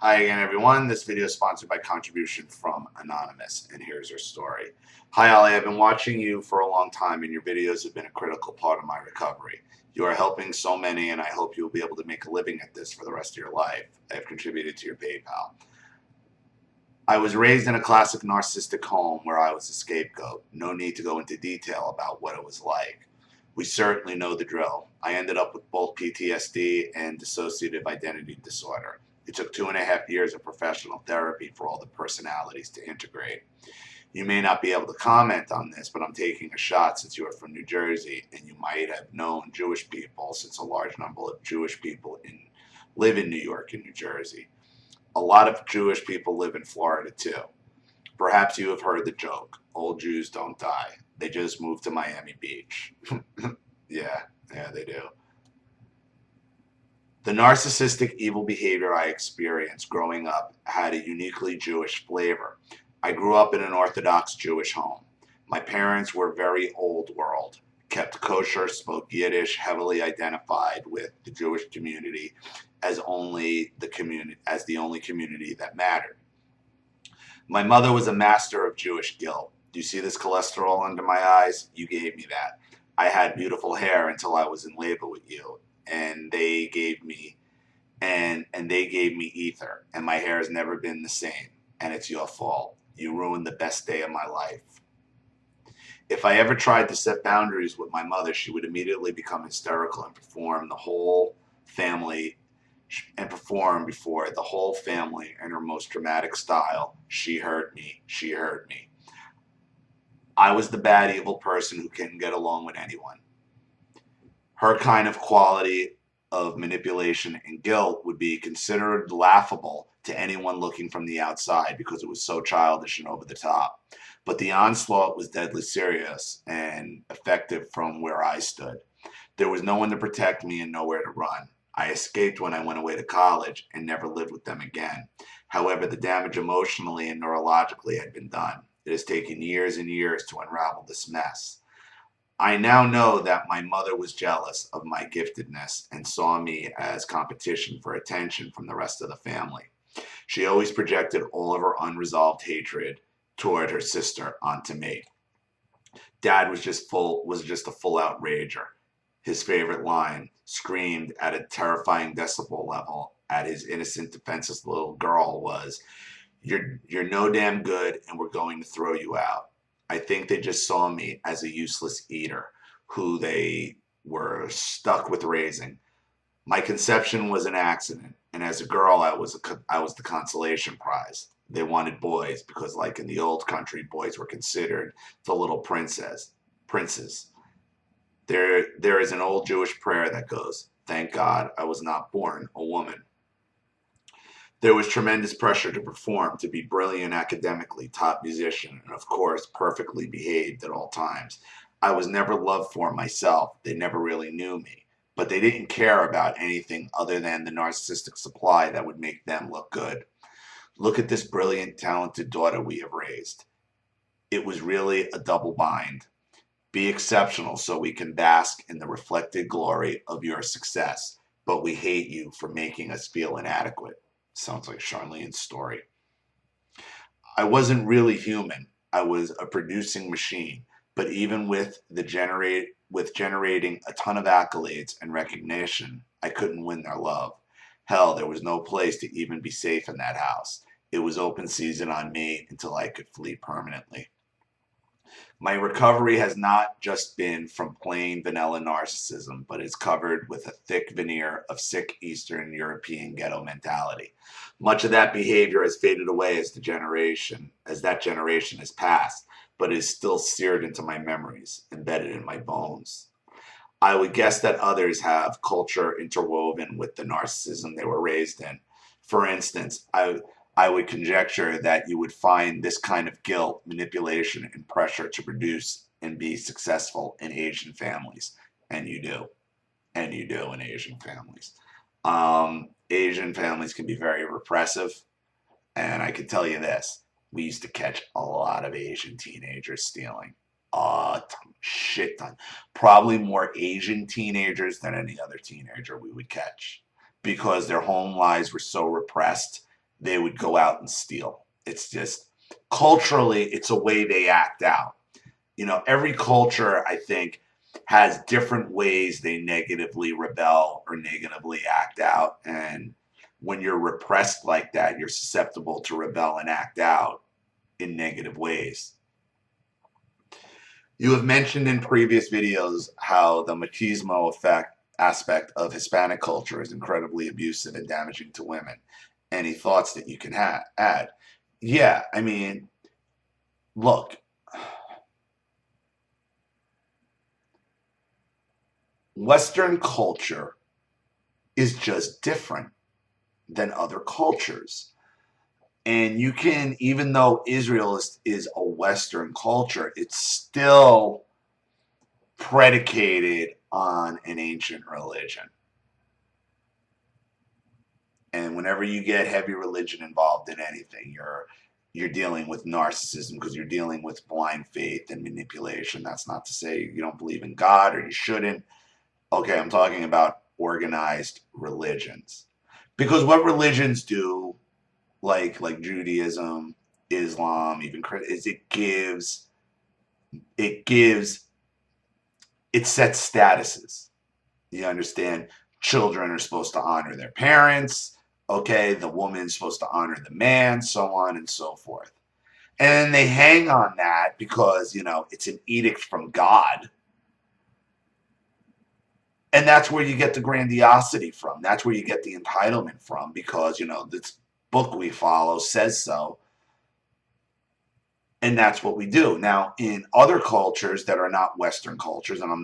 Hi again, everyone. This video is sponsored by contribution from Anonymous, and here's her story. Hi, Ollie. I've been watching you for a long time, and your videos have been a critical part of my recovery. You are helping so many, and I hope you'll be able to make a living at this for the rest of your life. I have contributed to your PayPal. I was raised in a classic narcissistic home where I was a scapegoat. No need to go into detail about what it was like. We certainly know the drill. I ended up with both PTSD and dissociative identity disorder. It took 2.5 years of professional therapy for all the personalities to integrate. You may not be able to comment on this, but I'm taking a shot since you are from New Jersey and you might have known Jewish people, since a large number of Jewish people live in New York and New Jersey. A lot of Jewish people live in Florida too. Perhaps you have heard the joke, old Jews don't die. They just moved to Miami Beach. Yeah, they do. The narcissistic evil behavior I experienced growing up had a uniquely Jewish flavor. I grew up in an Orthodox Jewish home. My parents were very old world, kept kosher, spoke Yiddish, heavily identified with the Jewish community as the only community that mattered. My mother was a master of Jewish guilt. Do you see this cholesterol under my eyes? You gave me that. I had beautiful hair until I was in labor with you, and they gave me ether, and my hair has never been the same, and it's your fault. You ruined the best day of my life. If I ever tried to set boundaries with my mother, she would immediately become hysterical and perform before the whole family in her most dramatic style. She hurt me. She hurt me. I was the bad, evil person who couldn't get along with anyone. Her kind of quality of manipulation and guilt would be considered laughable to anyone looking from the outside because it was so childish and over the top. But the onslaught was deadly serious and effective from where I stood. There was no one to protect me and nowhere to run. I escaped when I went away to college and never lived with them again. However, the damage emotionally and neurologically had been done. It has taken years and years to unravel this mess. I now know that my mother was jealous of my giftedness and saw me as competition for attention from the rest of the family. She always projected all of her unresolved hatred toward her sister onto me. Dad was just a full outrager. His favorite line, screamed at a terrifying decibel level at his innocent, defenseless little girl, was, You're no damn good and we're going to throw you out. I think they just saw me as a useless eater who they were stuck with raising. My conception was an accident, and as a girl, I was the consolation prize. They wanted boys because, like in the old country, boys were considered the little princes. There is an old Jewish prayer that goes, "Thank God I was not born a woman." There was tremendous pressure to perform, to be brilliant academically, top musician, and of course, perfectly behaved at all times. I was never loved for myself. They never really knew me. But they didn't care about anything other than the narcissistic supply that would make them look good. Look at this brilliant, talented daughter we have raised. It was really a double bind. Be exceptional so we can bask in the reflected glory of your success, but we hate you for making us feel inadequate. Sounds like Charlene's story. I wasn't really human. I was a producing machine. But even with generating a ton of accolades and recognition, I couldn't win their love. Hell, there was no place to even be safe in that house. It was open season on me until I could flee permanently. My recovery has not just been from plain vanilla narcissism, but is covered with a thick veneer of sick Eastern European ghetto mentality. Much of that behavior has faded away as that generation has passed, but is still seared into my memories, embedded in my bones. I would guess that others have culture interwoven with the narcissism they were raised in. For instance, I would conjecture that you would find this kind of guilt, manipulation, and pressure to produce and be successful in Asian families. And you do. And you do in Asian families. Asian families can be very repressive. And I can tell you this. We used to catch a lot of Asian teenagers stealing. Shit ton. Probably more Asian teenagers than any other teenager we would catch. Because their home lives were so repressed they would go out and steal. It's just culturally, it's a way they act out. You know, every culture, I think, has different ways they negatively rebel or negatively act out. And when you're repressed like that, you're susceptible to rebel and act out in negative ways. You have mentioned in previous videos how the machismo aspect of Hispanic culture is incredibly abusive and damaging to women. Any thoughts that you can add? Yeah, I mean, look, Western culture is just different than other cultures. And you can, even though Israel is a Western culture, it's still predicated on an ancient religion. And whenever you get heavy religion involved in anything, you're dealing with narcissism because you're dealing with blind faith and manipulation. That's not to say you don't believe in God or you shouldn't. Okay, I'm talking about organized religions. Because what religions do, like Judaism, Islam, even is it sets statuses. You understand? Children are supposed to honor their parents. Okay, the woman's supposed to honor the man, so on and so forth. And they hang on that because, you know, it's an edict from God. And that's where you get the grandiosity from. That's where you get the entitlement from because, you know, this book we follow says so. And that's what we do. Now, in other cultures that are not Western cultures, and I'm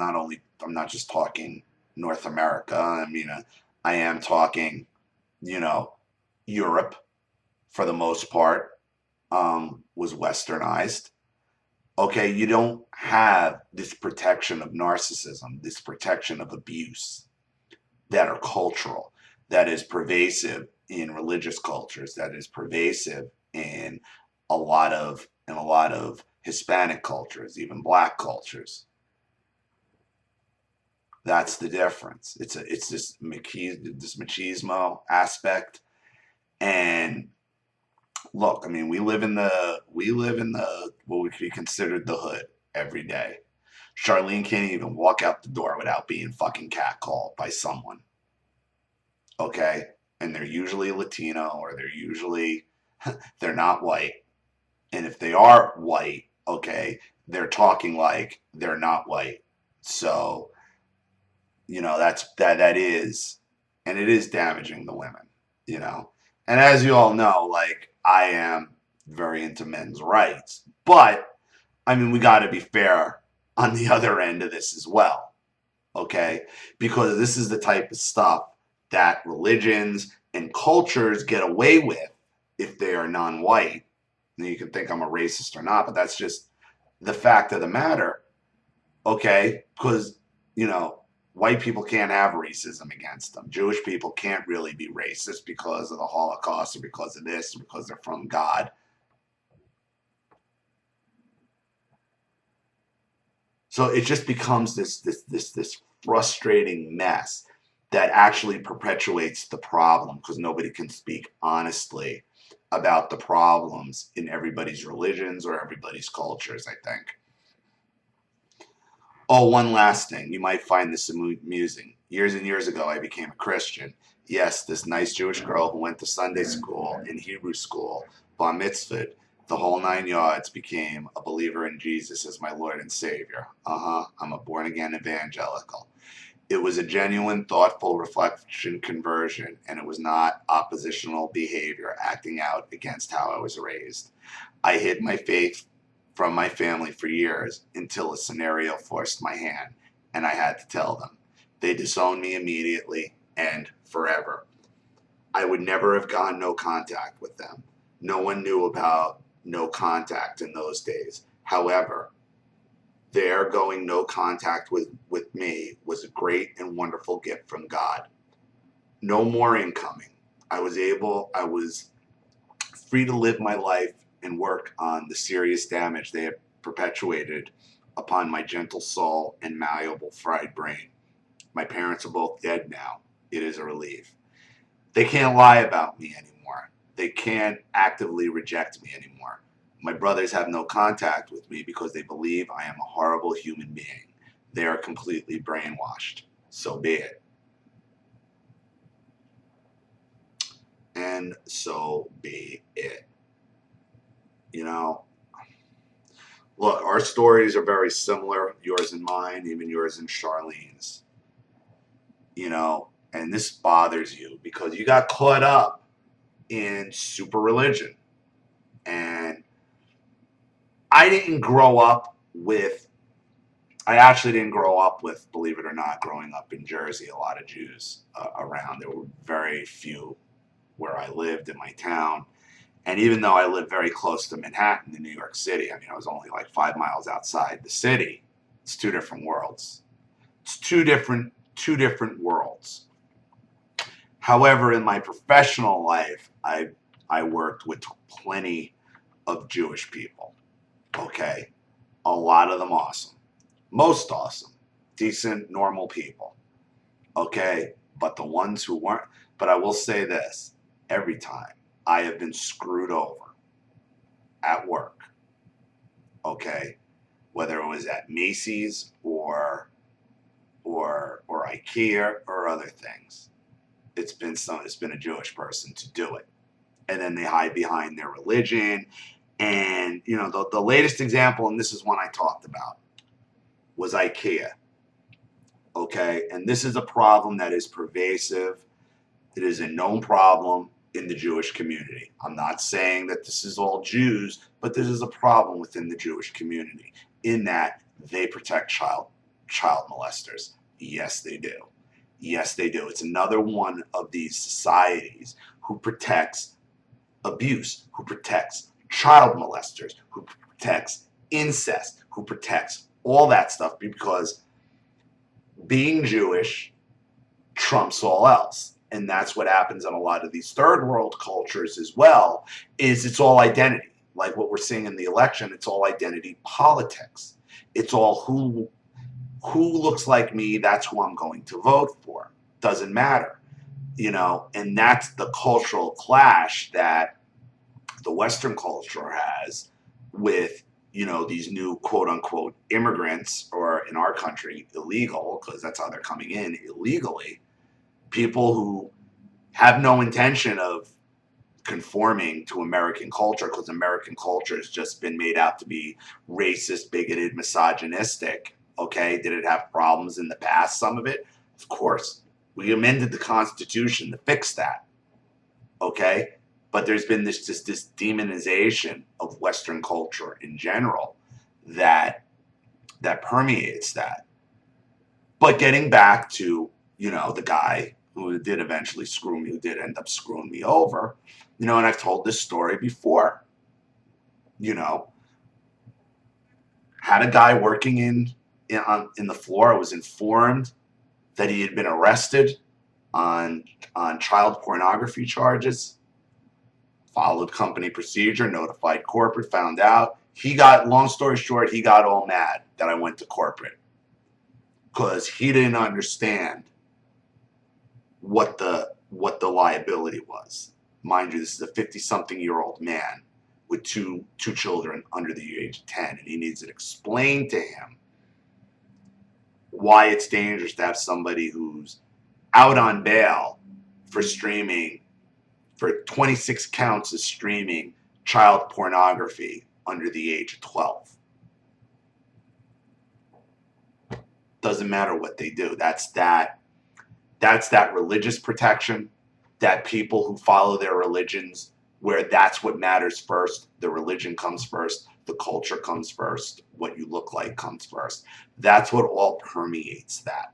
not just talking North America. I mean, I am talking, you know, Europe for the most part was westernized. Okay, you don't have this protection of narcissism, this protection of abuse that are cultural, that is pervasive in religious cultures, that is pervasive in a lot of Hispanic cultures, even Black cultures. That's the difference. It's this machismo aspect. And look, I mean, we live in the what would be considered the hood every day. Charlene can't even walk out the door without being fucking catcalled by someone. Okay? And they're usually Latino or they're not white. And if they are white, okay, they're talking like they're not white. So, you know, that is, and it is damaging the women, you know. And as you all know, like, I am very into men's rights. But, I mean, we got to be fair on the other end of this as well, okay? Because this is the type of stuff that religions and cultures get away with if they are non-white. And you can think I'm a racist or not, but that's just the fact of the matter, okay? Because, you know, white people can't have racism against them. Jewish people can't really be racist because of the Holocaust or because of this or because they're from God. So it just becomes this frustrating mess that actually perpetuates the problem because nobody can speak honestly about the problems in everybody's religions or everybody's cultures, I think. Oh, one last thing. You might find this amusing. Years and years ago, I became a Christian. Yes, this nice Jewish girl who went to Sunday school and Hebrew school, bar mitzvahed, the whole 9 yards, became a believer in Jesus as my Lord and Savior. I'm a born-again evangelical. It was a genuine, thoughtful reflection conversion, and it was not oppositional behavior acting out against how I was raised. I hid my faith from my family for years until a scenario forced my hand, and I had to tell them. They disowned me immediately and forever. I would never have gone no contact with them. No one knew about no contact in those days. However, their going no contact with me was a great and wonderful gift from God. No more incoming. I was free to live my life and work on the serious damage they had perpetuated upon my gentle soul and malleable fried brain. My parents are both dead now. It is a relief. They can't lie about me anymore. They can't actively reject me anymore. My brothers have no contact with me because they believe I am a horrible human being. They are completely brainwashed. So be it. And so be it. You know, look, our stories are very similar, yours and mine, even yours and Charlene's. You know, and this bothers you because you got caught up in super religion. And I didn't grow up with, I actually didn't grow up with, believe it or not, growing up in Jersey, a lot of Jews around. There were very few where I lived in my town. And even though I lived very close to Manhattan in New York City, I mean, I was only like 5 miles outside the city. It's two different worlds. It's two different worlds. However, in my professional life, I worked with plenty of Jewish people. Okay, a lot of them awesome, most awesome, decent, normal people. Okay, but the ones who weren't. But I will say this: every time I have been screwed over at work. Okay, whether it was at Macy's or IKEA or other things. It's been a Jewish person to do it. And then they hide behind their religion. And, you know, the latest example, and this is one I talked about, was IKEA. Okay. And this is a problem that is pervasive. It is a known problem in the Jewish community. I'm not saying that this is all Jews, but this is a problem within the Jewish community in that they protect child molesters. Yes, they do. Yes, they do. It's another one of these societies who protects abuse, who protects child molesters, who protects incest, who protects all that stuff because being Jewish trumps all else. And that's what happens in a lot of these third world cultures as well, is it's all identity. Like what we're seeing in the election, it's all identity politics. It's all who looks like me, that's who I'm going to vote for. Doesn't matter. You know, and that's the cultural clash that the Western culture has with, you know, these new quote unquote immigrants, or in our country, illegal, because that's how they're coming in illegally. People who have no intention of conforming to American culture because American culture has just been made out to be racist, bigoted, misogynistic. Okay, did it have problems in the past? Some of it, of course. We amended the Constitution to fix that. Okay, but there's been this demonization of Western culture in general that permeates that. But getting back to, you know, the guy who did eventually screw me, who did end up screwing me over, you know, and I've told this story before, you know, had a guy working in the floor. I was informed that he had been arrested on child pornography charges, followed company procedure, notified corporate, found out. He got, long story short, he got all mad that I went to corporate because he didn't understand what the liability was. Mind you, this is a 50-something-year-old man with two children under the age of 10, and he needs it explained to him why it's dangerous to have somebody who's out on bail for streaming, for 26 counts of streaming child pornography under the age of 12. Doesn't matter what they do. That's that religious protection, that people who follow their religions, where that's what matters first. The religion comes first. The culture comes first. What you look like comes first. That's what all permeates that.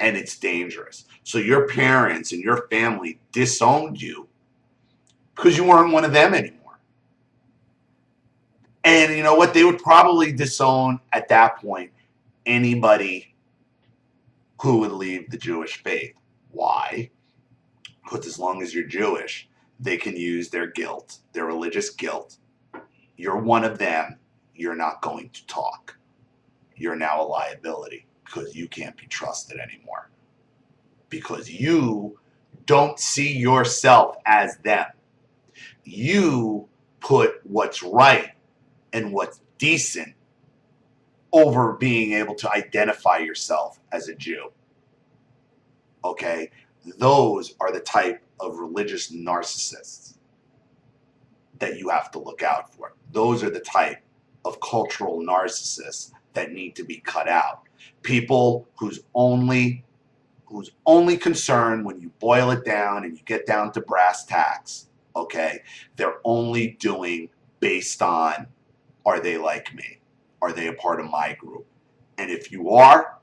And it's dangerous. So your parents and your family disowned you because you weren't one of them anymore. And you know what? They would probably disown at that point anybody who would leave the Jewish faith. Why? Because as long as you're Jewish, they can use their guilt, their religious guilt. You're one of them. You're not going to talk. You're now a liability because you can't be trusted anymore. Because you don't see yourself as them. you put what's right and what's decent over being able to identify yourself as a Jew. Okay? Those are the type of religious narcissists that you have to look out for. Those are the type of cultural narcissists that need to be cut out. People whose only concern, when you boil it down and you get down to brass tacks, okay, they're only doing based on, are they like me? Are they a part of my group? And if you are,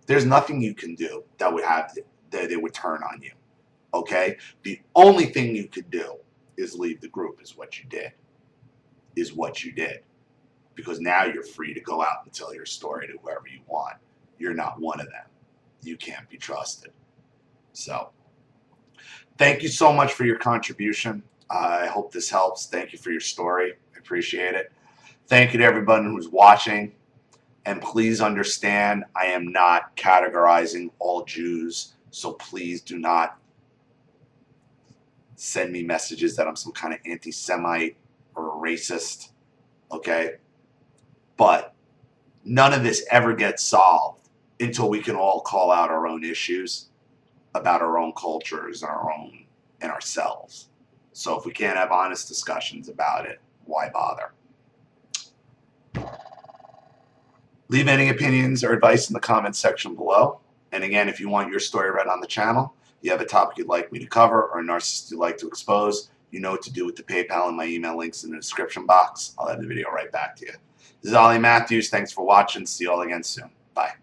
there's nothing you can do that would have that they would turn on you. Okay? The only thing you could do is leave the group, is what you did. Because now you're free to go out and tell your story to whoever you want. You're not one of them. You can't be trusted. So, thank you so much for your contribution. I hope this helps. Thank you for your story. I appreciate it. Thank you to everyone who's watching. And please understand, I am not categorizing all Jews. So please do not send me messages that I'm some kind of anti-Semite or a racist. Okay? But none of this ever gets solved until we can all call out our own issues about our own cultures and ourselves. So if we can't have honest discussions about it, why bother? Leave any opinions or advice in the comments section below. And again, if you want your story read on the channel, you have a topic you'd like me to cover or a narcissist you'd like to expose, you know what to do with the PayPal and my email links in the description box. I'll have the video right back to you. This is Ollie Matthews. Thanks for watching. See you all again soon. Bye.